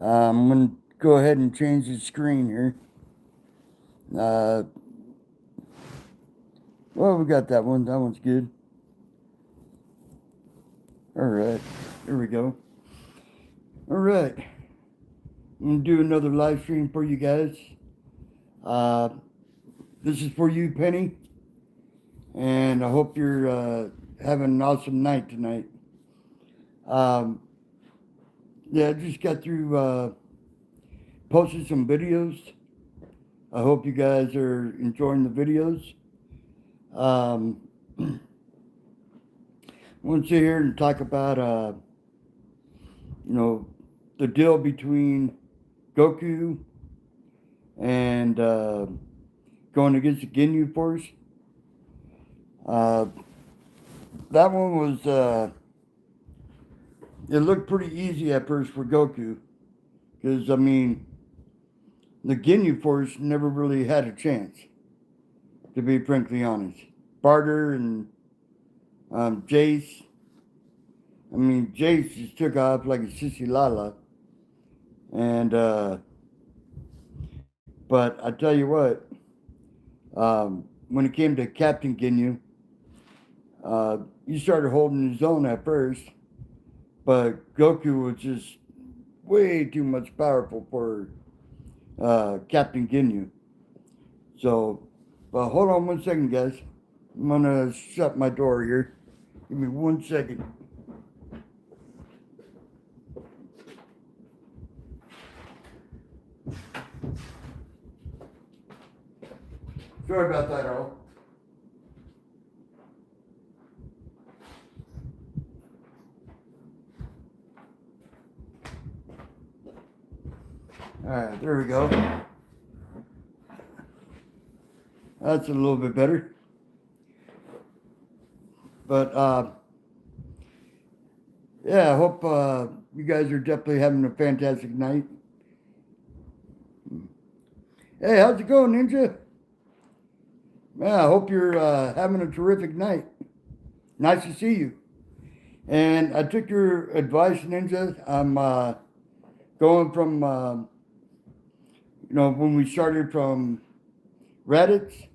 I'm going to go ahead and change the screen here. Uh, well, we got that one. That one's good. All right. There we go. All right. I'm going to do another live stream for you guys. Uh, this is for you, Penny. And I hope you're having an awesome night tonight. Um, yeah, I just got through posting some videos. I hope you guys are enjoying the videos. I want to sit here and talk about, you know, the deal between Goku and going against the Ginyu Force. Uh, that one was, it looked pretty easy at first for Goku. Because, I mean, the Ginyu Force never really had a chance, to be frankly honest. Barter and Jace. I mean, Jace just took off like a sissy lala. And, but I tell you what, when it came to Captain Ginyu, he started holding his own at first, but Goku was just way too much powerful for Captain Ginyu. So, but hold on one second, guys. I'm gonna shut my door here. Give me 1 second. Sorry about that, all. All right, there we go. That's a little bit better. But yeah, I hope you guys are definitely having a fantastic night. Hey, how's it going, Ninja? Yeah, I hope you're having a terrific night. Nice to see you. And I took your advice, Ninja. I'm going from, when we started from Raditz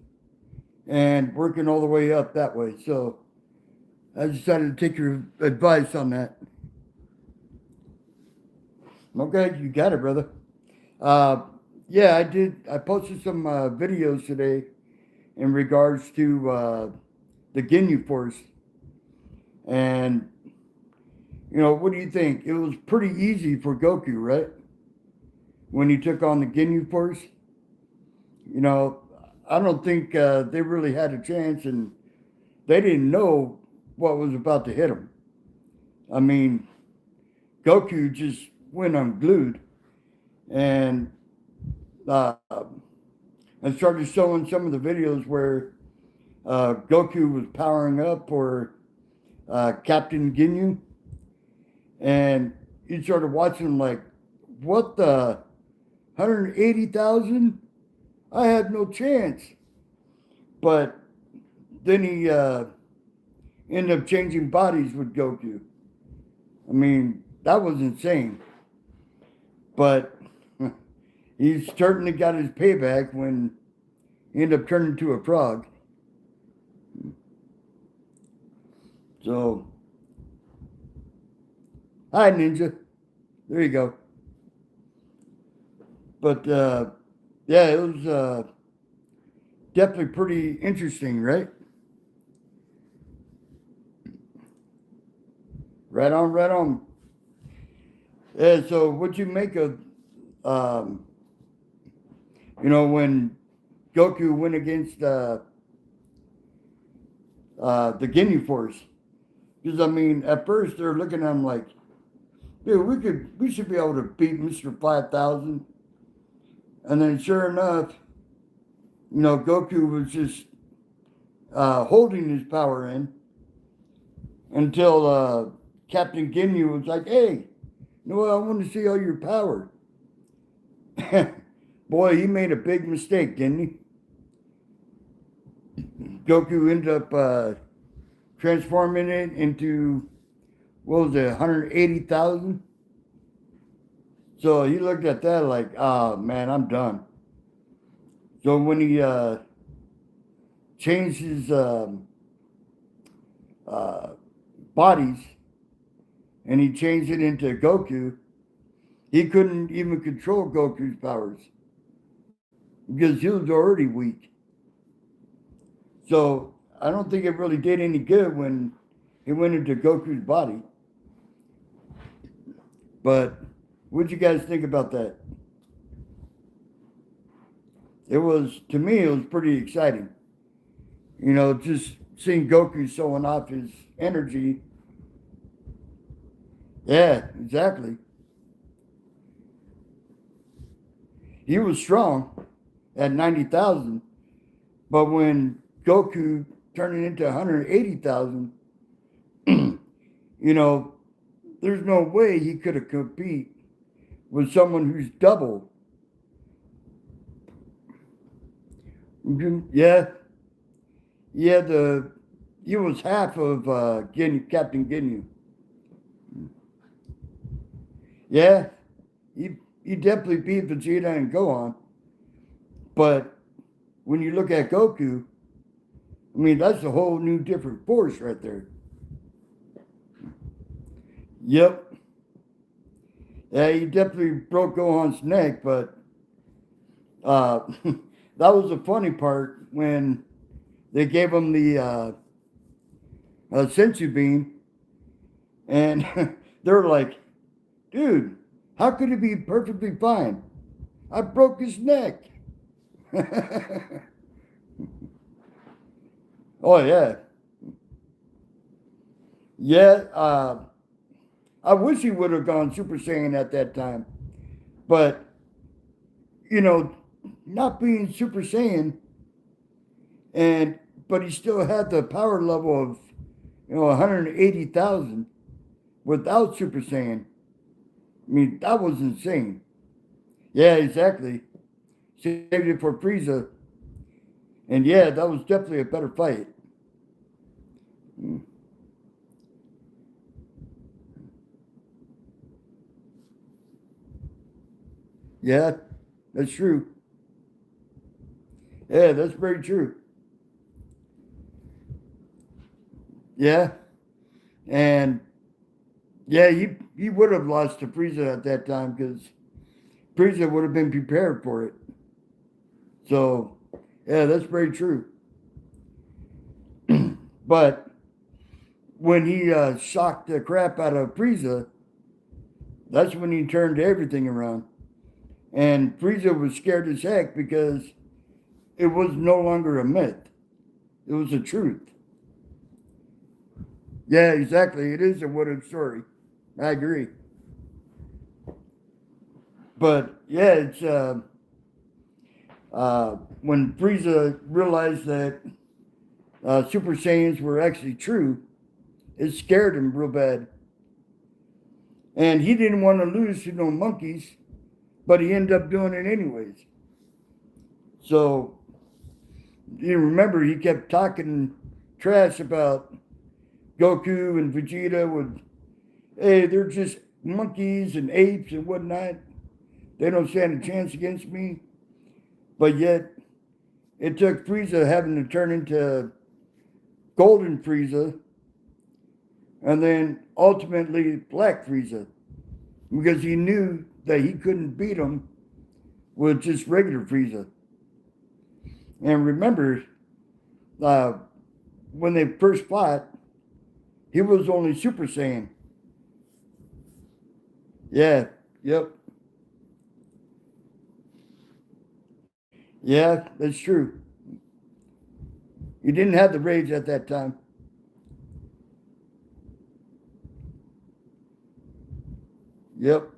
and working all the way up that way. So I decided to take your advice on that. Okay, you got it, brother. Uh, yeah, I did. I posted some videos today in regards to the Ginyu Force. And, what do you think? It was pretty easy for Goku, right? When he took on the Ginyu Force. You know, I don't think they really had a chance, and they didn't know what was about to hit them. I mean, Goku just went unglued, and I started showing some of the videos where Goku was powering up for Captain Ginyu, and you started watching him like, what the 180,000? I had no chance. But then he ended up changing bodies with Goku. I mean, that was insane. But he certainly got his payback when he ended up turning into a frog. So, hi, Ninja. There you go. But yeah, it was definitely pretty interesting, right? Right on, right on. Yeah, so what you make of, um, when Goku went against the Ginyu Force? Because I mean, at first they're looking at him like, dude, we should be able to beat Mister 5000. And then sure enough, Goku was just holding his power in until Captain Ginyu was like, hey, I want to see all your power. Boy, he made a big mistake, didn't he? Goku ended up transforming it into, what was it, 180,000? So he looked at that like, oh man, I'm done. So when he changed his uh, bodies and he changed it into Goku, he couldn't even control Goku's powers because he was already weak. So I don't think it really did any good when he went into Goku's body. But what'd you guys think about that? It was, to me, it was pretty exciting. You know, just seeing Goku showing off his energy. Yeah, exactly. He was strong at 90,000, but when Goku turned it into 180,000, you know, there's no way he could have compete with someone who's double. Yeah, yeah. He was half of Captain Ginyu. Yeah, he definitely beat Vegeta and Gohan. But when you look at Goku, I mean that's a whole new different force right there. Yep. Yeah, he definitely broke Gohan's neck, but uh, that was the funny part when they gave him the sensu bean, and they're like, "Dude, how could he be perfectly fine? I broke his neck." Oh yeah, yeah. I wish he would have gone Super Saiyan at that time, but you know, not being Super Saiyan, and but he still had the power level of 180,000 without Super Saiyan. I mean, that was insane. Yeah, exactly. Saved it for Frieza, and yeah, that was definitely a better fight. Yeah, that's true. Yeah, that's very true. Yeah, and yeah, he would have lost to Frieza at that time because Frieza would have been prepared for it. So, yeah, that's very true. But when he shocked the crap out of Frieza, that's when he turned everything around. And Frieza was scared as heck because it was no longer a myth; it was a truth. Yeah, exactly. It is a what if story. I agree. But yeah, it's when Frieza realized that Super Saiyans were actually true, it scared him real bad. And he didn't want to lose to no monkeys, but he ended up doing it anyways. So you remember he kept talking trash about Goku and Vegeta with, hey, they're just monkeys and apes and whatnot. They don't stand a chance against me. But yet, it took Frieza having to turn into Golden Frieza and then ultimately Black Frieza because he knew that he couldn't beat him with just regular Frieza. And remember, uh, when they first fought, he was only Super Saiyan. Yeah, yep, yeah, that's true. He didn't have the rage at that time. Yep.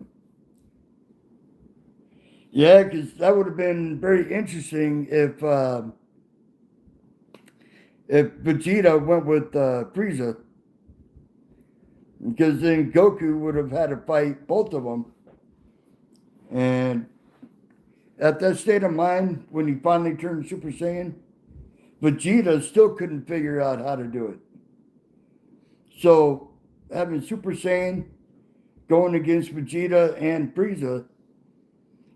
Yeah, because that would have been very interesting if Vegeta went with Frieza, because then Goku would have had to fight both of them. And at that state of mind, when he finally turned Super Saiyan, Vegeta still couldn't figure out how to do it. So having Super Saiyan going against Vegeta and Frieza,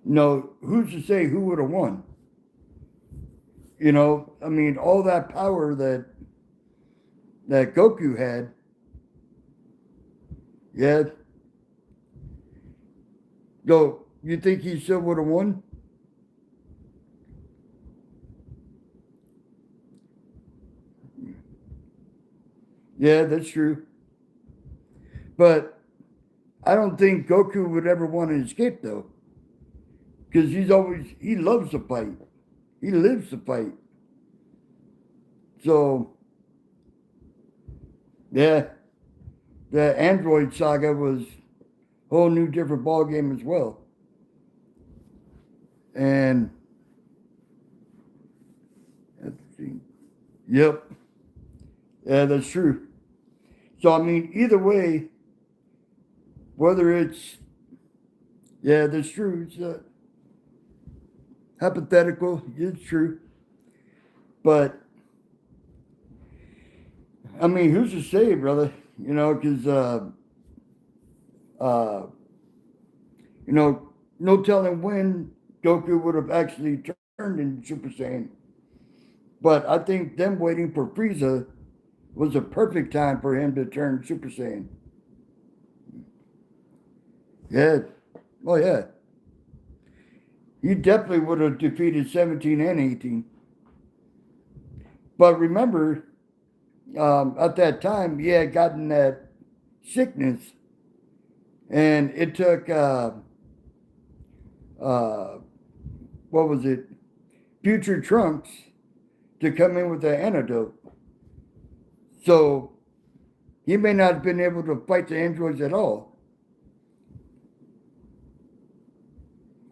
Who's to say who would have won? I mean, all that power that Goku had. Yeah. So you think he still would have won? Yeah, that's true. But I don't think Goku would ever want to escape though, because he loves to fight. He lives to fight. So yeah, the Android saga was a whole new different ball game as well. And let's see. Yep. Yeah, that's true. So I mean, either way, whether it's yeah, that's true. It's hypothetical. It's true. But I mean, who's to say, brother? Because uh, no telling when Goku would have actually turned into Super Saiyan. But I think them waiting for Frieza was a perfect time for him to turn Super Saiyan. Yeah. Oh yeah. He definitely would have defeated 17 and 18. But remember, at that time, he had gotten that sickness, and it took uh, what was it, Future Trunks, to come in with the antidote. So he may not have been able to fight the androids at all.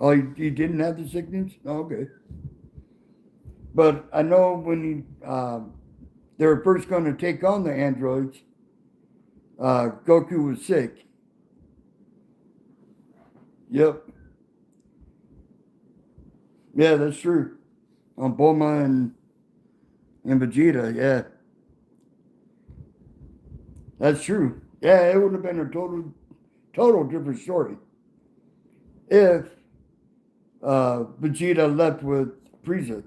Oh, he didn't have the sickness? Oh, okay. But I know when they were first going to take on the androids, Goku was sick. Yep. Yeah, that's true. On Bulma and Vegeta, yeah. That's true. Yeah, it would have been a total different story if Vegeta left with Frieza.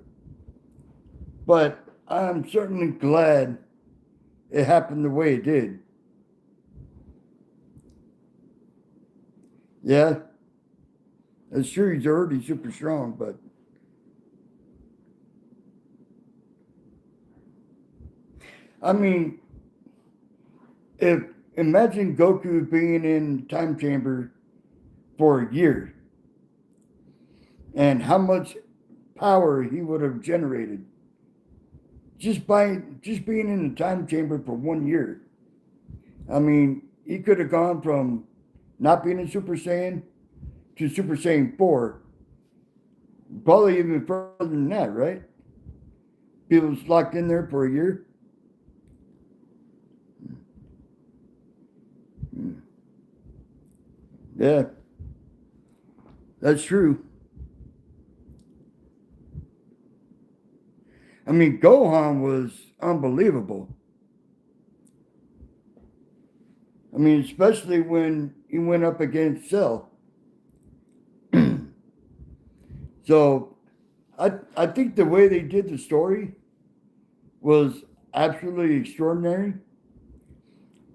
But I'm certainly glad it happened the way it did. Yeah, that's true. He's already super strong, but I mean, if imagine Goku being in time chamber for a year and how much power he would have generated just being in the time chamber for 1 year. I mean, he could have gone from not being a Super Saiyan to Super Saiyan 4, probably even further than that, right? He was locked in there for a year. Yeah, that's true. I mean, Gohan was unbelievable. I mean, especially when he went up against Cell. So I think the way they did the story was absolutely extraordinary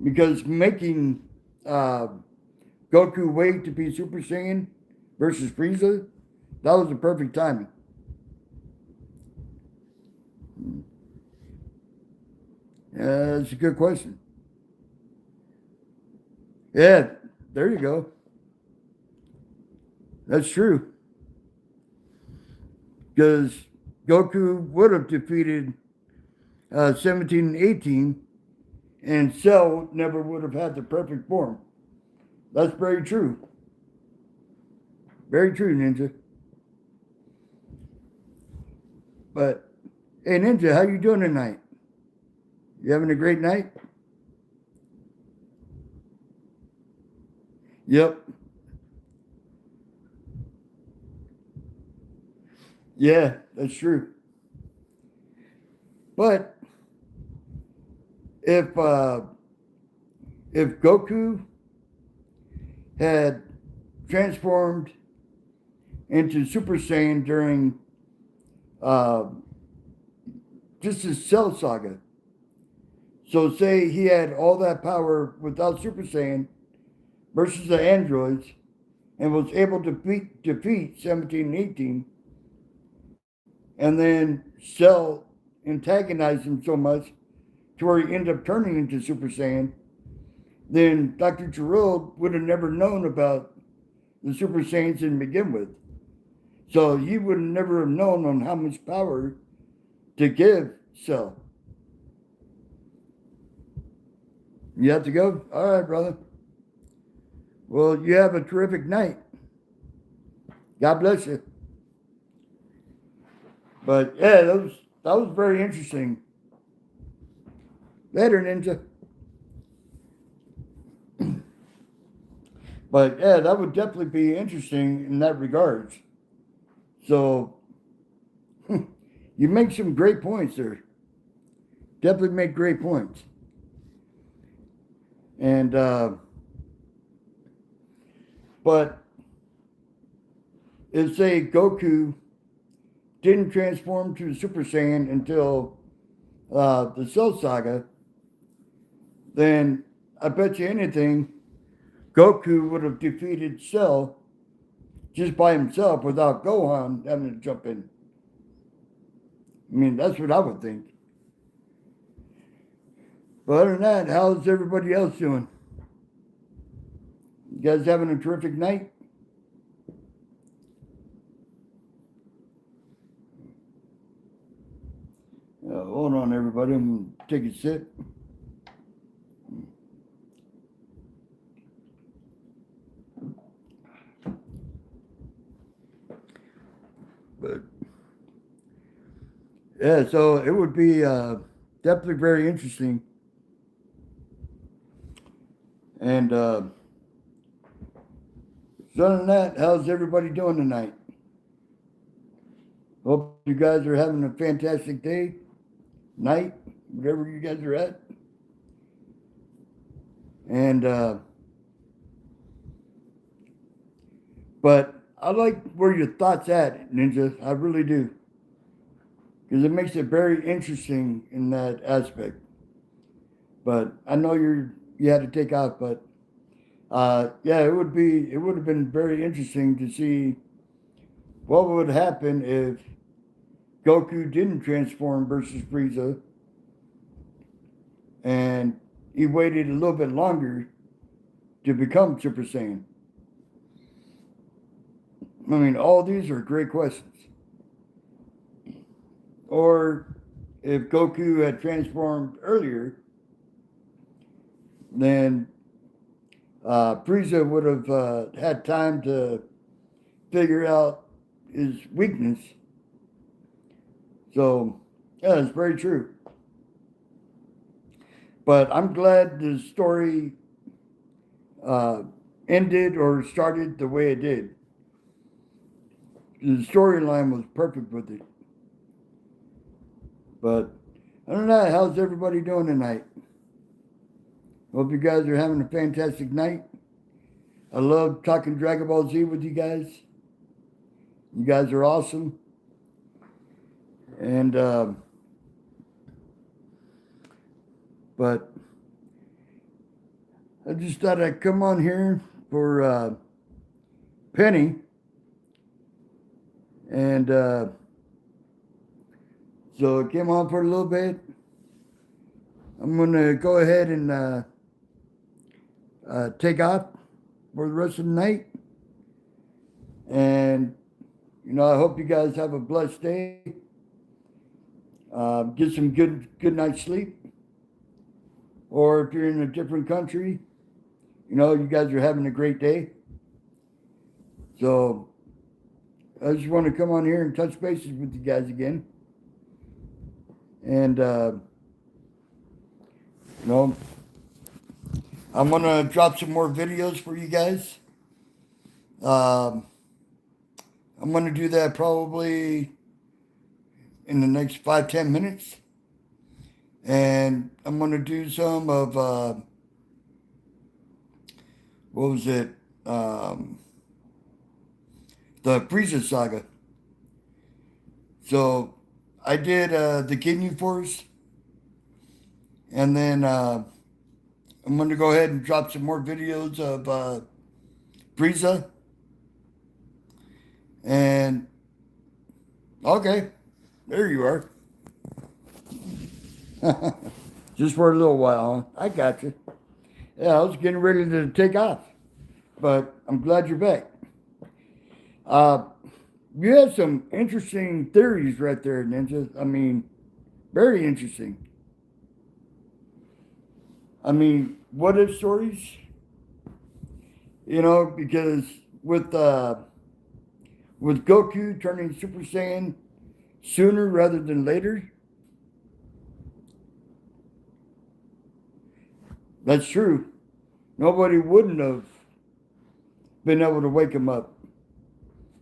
because making uh, Goku wait to be Super Saiyan versus Frieza, that was the perfect timing. That's a good question. Yeah, there you go. That's true. Because Goku would have defeated 17 and 18, and Cell never would have had the perfect form. That's very true. Very true, Ninja. But hey, Ninja, how you doing tonight? You having a great night? Yep. Yeah, that's true. But if uh, if Goku had transformed into Super Saiyan during uh, just his Cell Saga. So say he had all that power without Super Saiyan versus the androids and was able to defeat 17 and 18, and then Cell antagonized him so much to where he ended up turning into Super Saiyan, then Dr. Gerald would have never known about the Super Saiyans to begin with. So he would never have known on how much power to give Cell. You have to go? All right, brother. Well, you have a terrific night. God bless you. But yeah, that was very interesting. Later, Ninja. But yeah, that would definitely be interesting in that regards. So you make some great points there. Definitely make great points. And but if say Goku didn't transform to Super Saiyan until the Cell Saga, then I bet you anything, Goku would have defeated Cell just by himself without Gohan having to jump in. I mean, that's what I would think. But other than that, how's everybody else doing? You guys having a terrific night? Hold on, everybody. I'm going to take a sip. But yeah, so it would be definitely very interesting. And so other than that, how's everybody doing tonight? Hope you guys are having a fantastic day, night, wherever you guys are at. And but I like where your thoughts at, Ninja. I really do, because it makes it very interesting in that aspect. But I know you had to take off, but yeah, it would have been very interesting to see what would happen if Goku didn't transform versus Frieza, and he waited a little bit longer to become Super Saiyan. I mean, all these are great questions. Or if Goku had transformed earlier, then Frieza would have had time to figure out his weakness. So, yeah, it's very true. But I'm glad the story ended or started the way it did. The storyline was perfect with it. But I don't know, how's everybody doing tonight? Hope you guys are having a fantastic night. I love talking Dragon Ball Z with you guys. You guys are awesome. And but I just thought I'd come on here for Penny, and so I came on for a little bit. I'm gonna go ahead and take off for the rest of the night, and I hope you guys have a blessed day. Get some good night's sleep. Or if you're in a different country, you guys are having a great day. So I just want to come on here and touch bases with you guys again. And, I'm going to drop some more videos for you guys. I'm going to do that probably in the next 5-10 minutes. And I'm going to do some of, what was it? The the Frieza saga. So I did the Ginyu Force, and then I'm going to go ahead and drop some more videos of Frieza. And okay, there you are. Just for a little while, huh? I got you. Yeah, I was getting ready to take off, but I'm glad you're back. You had some interesting theories right there, Ninja. I mean, very interesting. I mean, what if stories? You know, because with Goku turning Super Saiyan sooner rather than later, that's true. Nobody wouldn't have been able to wake him up.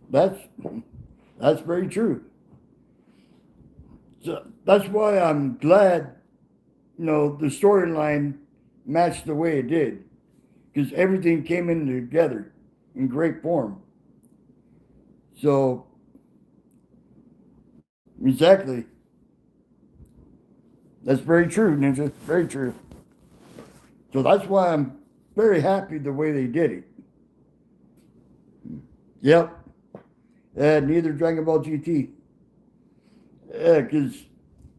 That's that's very true. So that's why I'm glad, the storyline matched the way it did, because everything came in together in great form. So exactly, that's very true, Ninja. Very true. So that's why I'm very happy the way they did it. Yep. Neither Dragon Ball GT. Yeah, because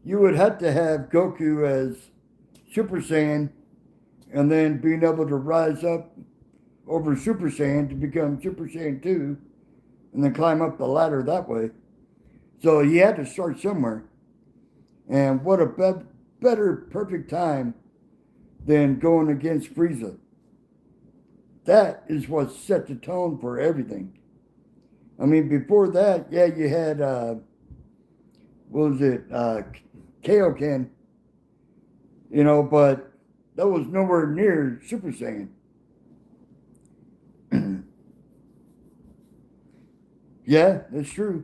you would have to have Goku as Super Saiyan and then being able to rise up over Super Saiyan to become Super Saiyan 2 and then climb up the ladder that way. So he had to start somewhere. And what a better perfect time than going against Frieza. That is what set the tone for everything. I mean, before that, yeah, you had, what was it, Kaioken, but that was nowhere near Super Saiyan. Yeah, that's true.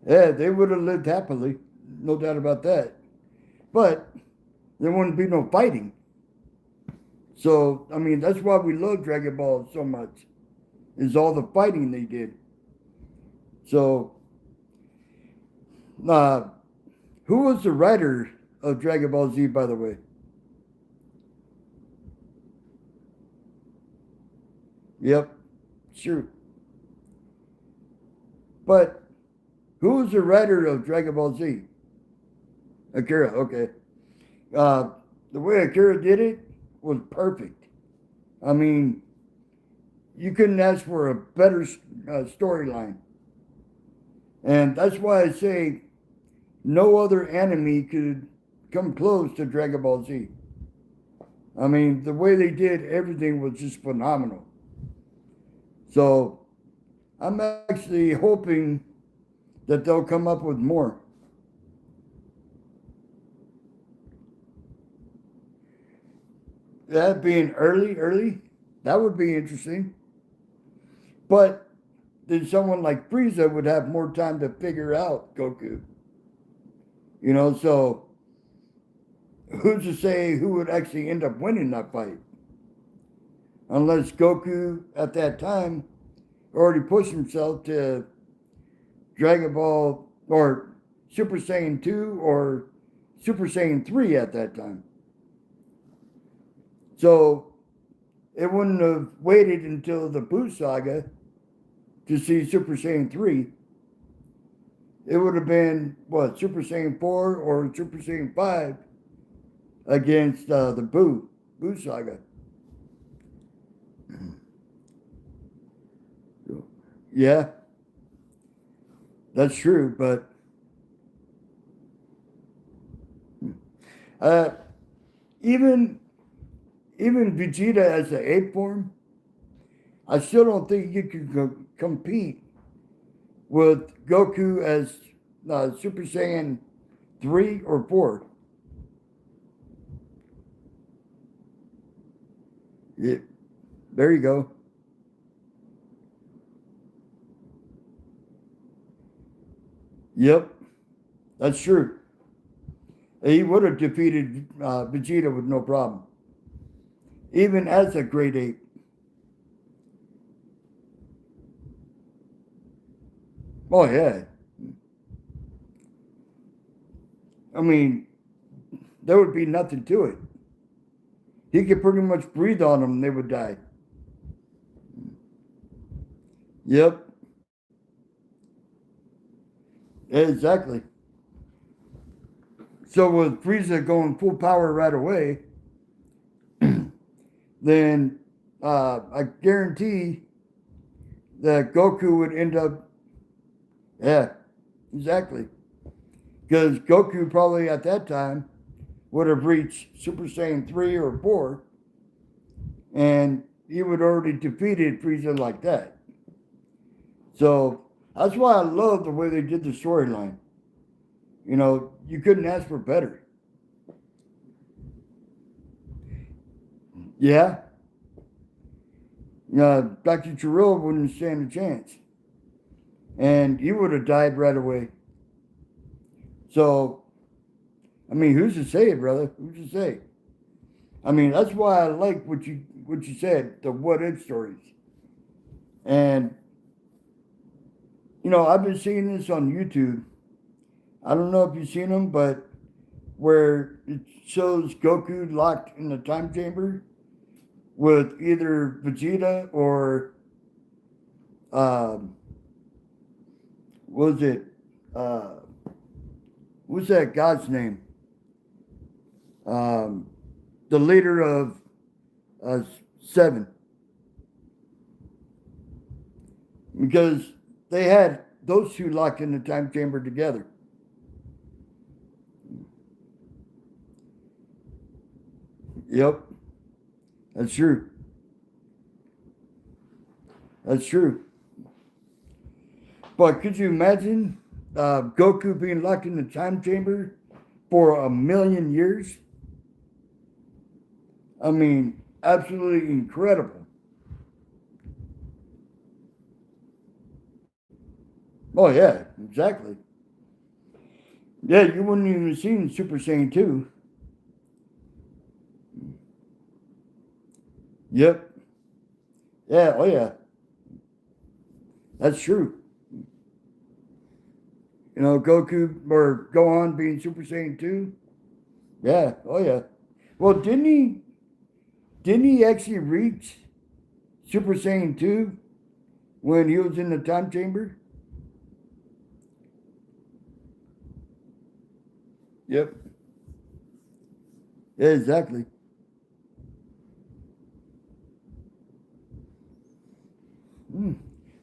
Yeah, they would have lived happily, no doubt about that. But there wouldn't be no fighting. So, I mean, that's why we love Dragon Ball so much, is all the fighting they did. So, uh, who was the writer of Dragon Ball Z, by the way? Yep, sure. But who was the writer of Dragon Ball Z? Akira, okay. Uh, the way Akira did it was perfect. I mean, you couldn't ask for a better storyline. And that's why I say no other anime could come close to Dragon Ball Z. I mean, the way they did everything was just phenomenal. So I'm actually hoping that they'll come up with more. That being early, that would be interesting. But then someone like Frieza would have more time to figure out Goku. So who's to say who would actually end up winning that fight? Unless Goku at that time already pushed himself to Dragon Ball or Super Saiyan 2 or Super Saiyan 3 at that time. So it wouldn't have waited until the Buu saga to see Super Saiyan 3. It would have been, Super Saiyan 4 or Super Saiyan 5 against the Buu saga. Yeah, that's true, but uh, even Vegeta as an ape form, I still don't think you can compete with Goku as Super Saiyan 3 or 4. Yeah, there you go. Yep, that's true. He would have defeated Vegeta with no problem, even as a great ape. Oh yeah. I mean, there would be nothing to it. He could pretty much breathe on them, and they would die. Yep, exactly. So with Frieza going full power right away, then I guarantee that Goku would end up, yeah, exactly. Because Goku probably at that time would have reached Super Saiyan 3 or 4, and he would already defeated Frieza like that. So that's why I love the way they did the storyline. You know, you couldn't ask for better. Yeah, Dr. Chirilla wouldn't stand a chance. And he would have died right away. So, I mean, who's to say, brother? Who's to say? I mean, that's why I like what you said, the what if stories. And I've been seeing this on YouTube. I don't know if you've seen them, but where it shows Goku locked in the time chamber with either Vegeta or what was it? Uh, what's that god's name? Um, the leader of uh, Seven, because they had those two locked in the time chamber together. Yep, that's true. That's true. But could you imagine Goku being locked in the time chamber for 1,000,000 years? I mean, absolutely incredible. Oh yeah, exactly. Yeah, you wouldn't even have seen Super Saiyan 2. Yep. Yeah, oh yeah. That's true. Goku or Gohan being Super Saiyan 2. Yeah, oh yeah. Well, didn't he actually reach Super Saiyan 2 when he was in the time chamber? Yep. Yeah, exactly. Mm.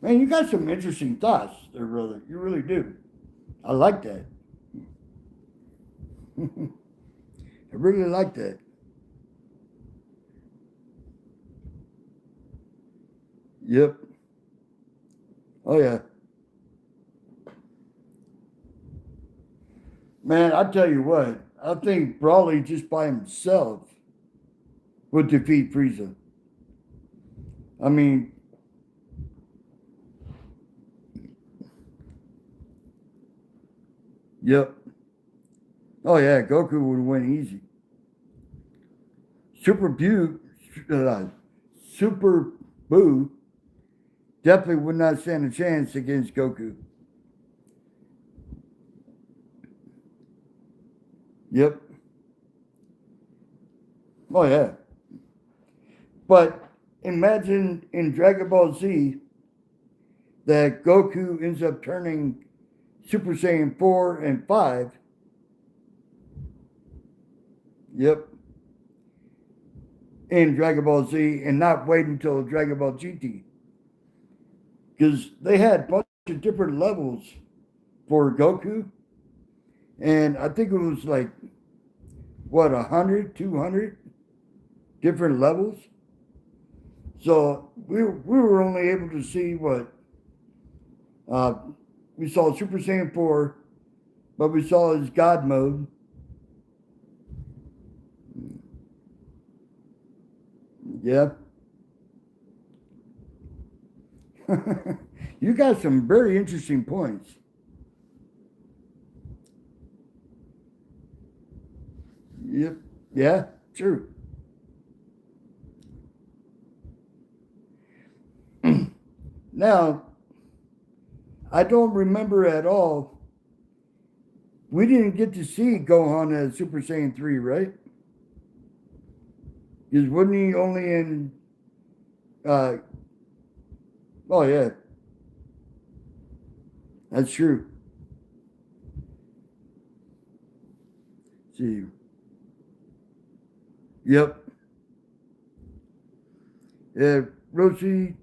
Man, you got some interesting thoughts there, brother. You really do. I like that. I really like that. Yep. Oh yeah. Man, I tell you what, I think Brawley just by himself would defeat Frieza. I mean, yep. Oh yeah, Goku would win easy. Super Buu, uh, Super Buu definitely would not stand a chance against Goku. Yep. Oh yeah. But imagine in Dragon Ball Z that Goku ends up turning Super Saiyan 4 and 5. Yep. In Dragon Ball Z and not wait until Dragon Ball GT. Because they had a bunch of different levels for Goku. And I think it was like, what, 100, 200 different levels? So we were only able to see what uh, we saw Super Saiyan 4, but we saw his God mode. Yeah. You got some very interesting points. Yep. Yeah, true. Now, I don't remember at all. We didn't get to see Gohan as Super Saiyan 3, right? Because wasn't he only in. Uh, oh, yeah, that's true. Let's see. Yep. Yeah, Roshi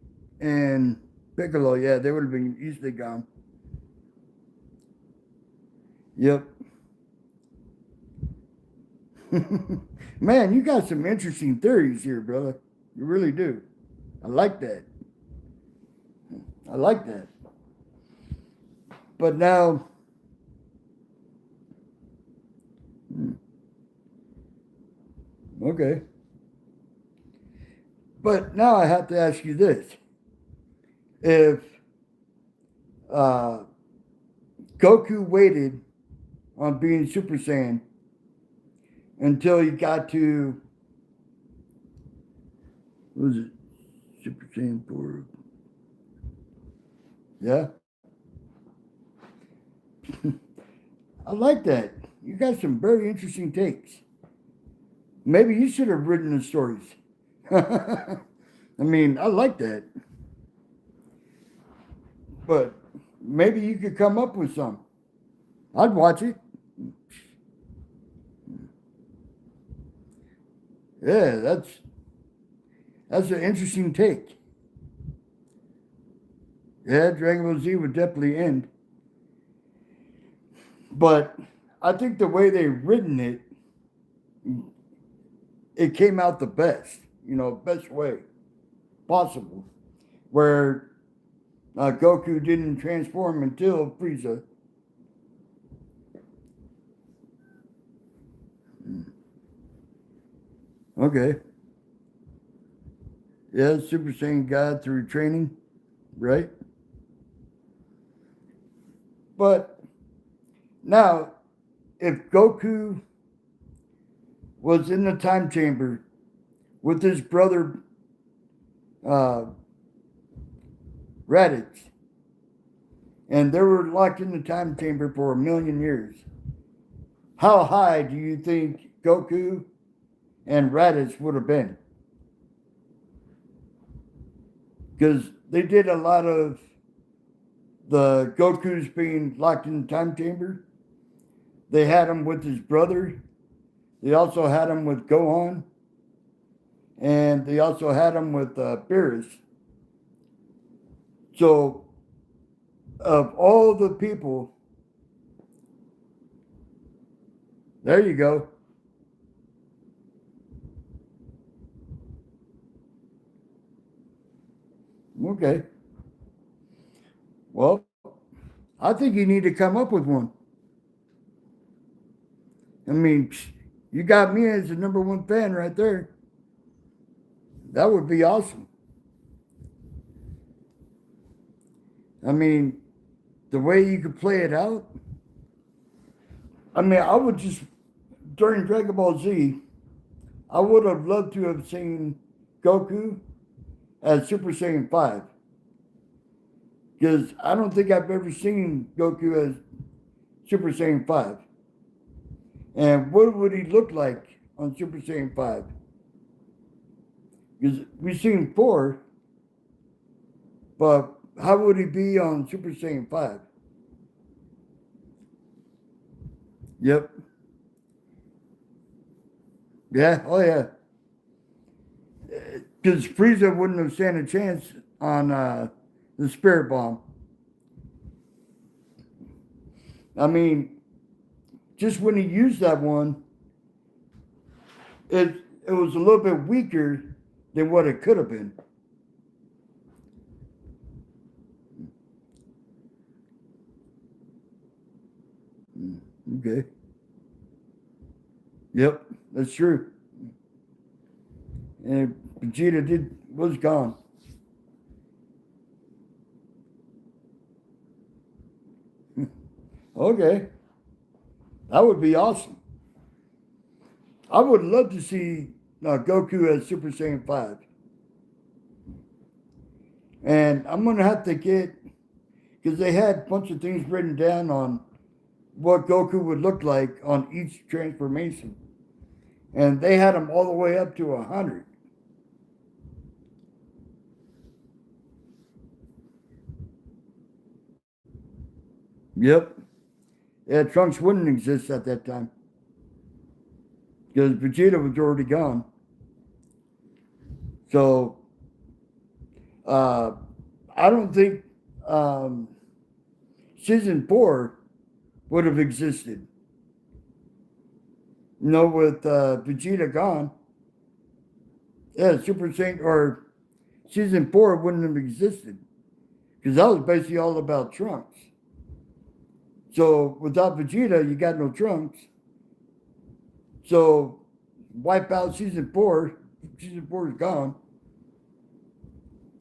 and Piccolo, yeah, they would have been easily gone. Yep. Man, you got some interesting theories here, brother. You really do. I like that. I like that. But now, okay. But now I have to ask you this. If uh, Goku waited on being Super Saiyan until he got to, what was it? Super Saiyan 4. Yeah. I like that. You got some very interesting takes. Maybe you should have written the stories. I mean, I like that. But maybe you could come up with some. I'd watch it. Yeah, that's an interesting take. Yeah, Dragon Ball Z would definitely end. But I think the way they written it, it came out the best, best way possible. Where Goku didn't transform until Frieza. Okay. Yeah, Super Saiyan God through training, right? But now, if Goku was in the time chamber with his brother uh, Raditz, and they were locked in the time chamber for 1,000,000 years, how high do you think Goku and Raditz would have been? Because they did a lot of the Goku's being locked in the time chamber. They had him with his brother. They also had him with Gohan. And they also had him with Beerus. So, of all the people, there you go. Okay. Well, I think you need to come up with one. I mean, you got me as the number one fan right there. That would be awesome. I mean, the way you could play it out. I mean, I would just, during Dragon Ball Z, I would have loved to have seen Goku as Super Saiyan 5. Because I don't think I've ever seen Goku as Super Saiyan 5. And what would he look like on Super Saiyan 5? Because we've seen 4, but how would he be on Super Saiyan 5? Yep. Yeah, oh yeah. Because Frieza wouldn't have stand a chance on the Spirit Bomb. I mean, just when he used that one, it was a little bit weaker than what it could have been. Okay. Yep, that's true. And Vegeta was gone. Okay, that would be awesome. I would love to see Goku as Super Saiyan 5. And I'm going to have to get, because they had a bunch of things written down on what Goku would look like on each transformation. And they had him all the way up to 100. Yep. Yeah, Trunks wouldn't exist at that time. Because Vegeta was already gone. So, I don't think season 4 would have existed. You know, with Vegeta gone. Yeah, Super Saiyan or season 4 wouldn't have existed. Because that was basically all about Trunks. So without Vegeta, you got no Trunks. So wipe out season 4. Season 4 is gone.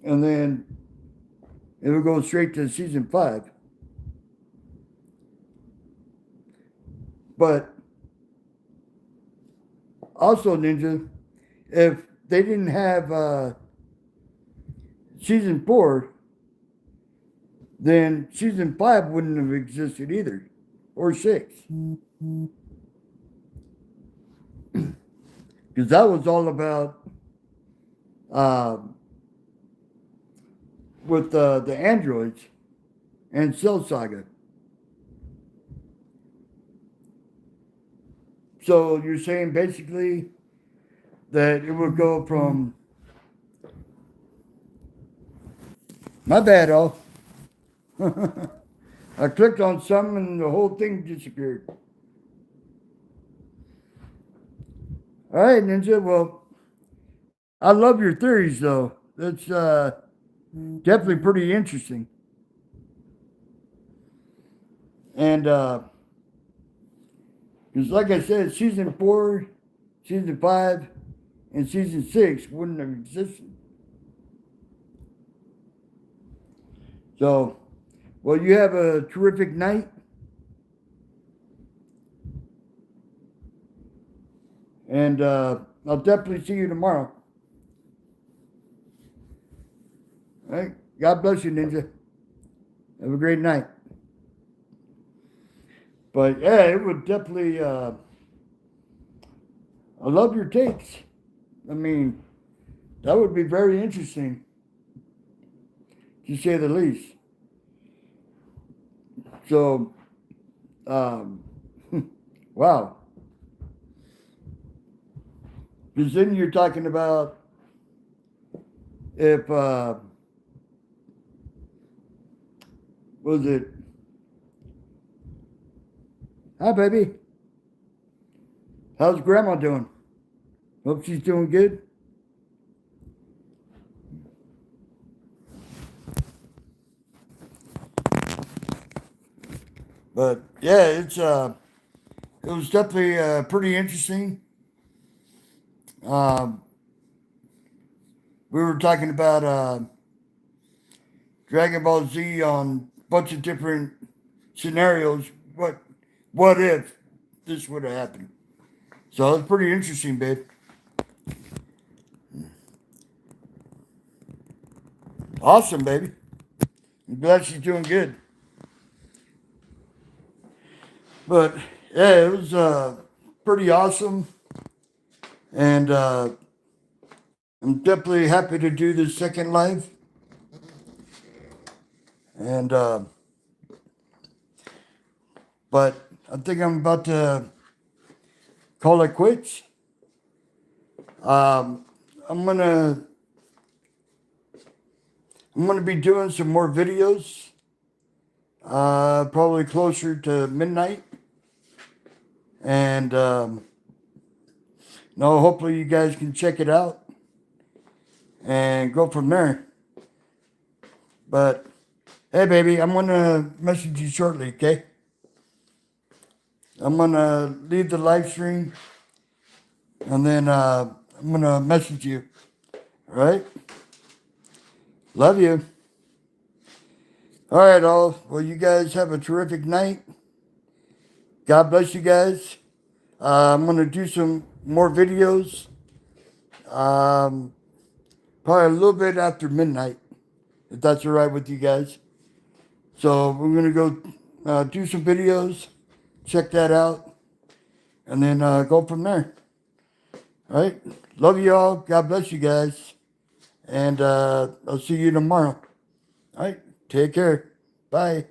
And then it would go straight to season 5. But also, Ninja, if they didn't have season 4, then season 5 wouldn't have existed either, or 6. Because that was all about with the androids and Cell Saga. So you're saying basically that it would go from, my bad, oh. I clicked on something and the whole thing disappeared. All right, Ninja. Well, I love your theories, though. That's definitely pretty interesting. And because, like I said, season 4, season 5, and season 6 wouldn't have existed. So, well, you have a terrific night. And I'll definitely see you tomorrow. All right. God bless you, Ninja. Have a great night. But yeah, it would definitely. I love your takes. I mean, that would be very interesting, to say the least. So, wow. Because then you're talking about if, was it, hi, baby. How's Grandma doing? Hope she's doing good. But yeah, it was definitely pretty interesting. We were talking about Dragon Ball Z on a bunch of different scenarios. What if this would have happened? So it's pretty interesting, babe. Awesome, baby. I'm glad she's doing good. But yeah, it was pretty awesome. And I'm definitely happy to do this second live. And but I think I'm about to call it quits. I'm gonna be doing some more videos. Probably closer to midnight. And no, hopefully you guys can check it out and go from there. But hey, baby, I'm gonna message you shortly, okay? I'm gonna leave the live stream and then I'm gonna message you. All right? Love you. All right, all. Well, you guys have a terrific night. God bless you guys. I'm gonna do some more videos. Probably a little bit after midnight, if that's all right with you guys. So we're going to go do some videos, check that out, and then go from there. All right. Love you all. God bless you guys. And I'll see you tomorrow. All right. Take care. Bye.